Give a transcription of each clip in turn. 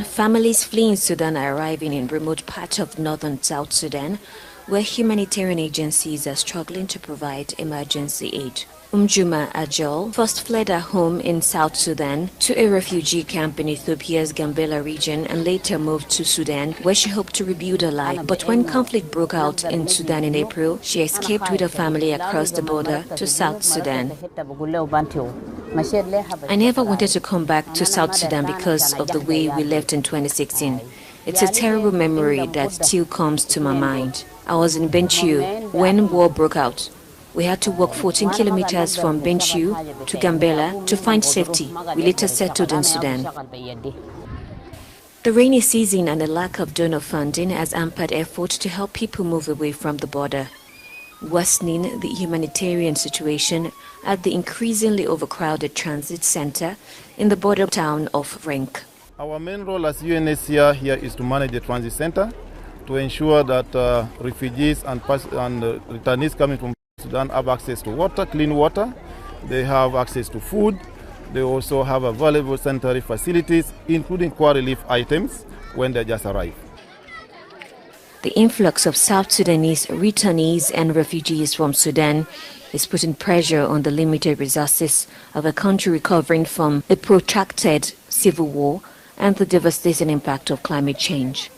Families fleeing Sudan are arriving in remote parts of northern South Sudan, where humanitarian agencies are struggling to provide emergency aid. Juma Ajol first fled her home in South Sudan to a refugee camp in Ethiopia's Gambela region and later moved to Sudan, where she hoped to rebuild her life. But when conflict broke out in Sudan in April, she escaped with her family across the border to South Sudan. I never wanted to come back to South Sudan because of the way we left in 2016. It's a terrible memory that still comes to my mind. I was in Bentiu when war broke out. We had to walk 14 kilometers from Bentiu to Gambela to find safety. We later settled in Sudan. The rainy season and a lack of donor funding has hampered efforts to help people move away from the border, worsening the humanitarian situation at the increasingly overcrowded transit center in the border town of Renk. Our main role as UNHCR here is to manage the transit center, to ensure that refugees and returnees coming from Sudan have access to water, clean water. They have access to food. They also have available sanitary facilities, including core relief items when they just arrive. The influx of South Sudanese returnees and refugees from Sudan is putting pressure on the limited resources of a country recovering from a protracted civil war and the devastating impact of climate change.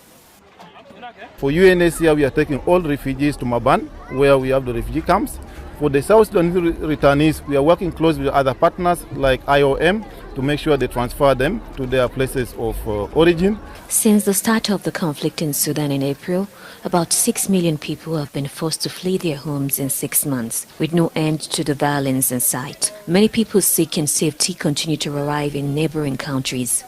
For UNHCR, we are taking all refugees to Maban, where we have the refugee camps. For the South Sudanese returnees, we are working closely with other partners like IOM to make sure they transfer them to their places of origin. Since the start of the conflict in Sudan in April, about 6 million people have been forced to flee their homes in 6 months, with no end to the violence in sight. Many people seeking safety continue to arrive in neighboring countries.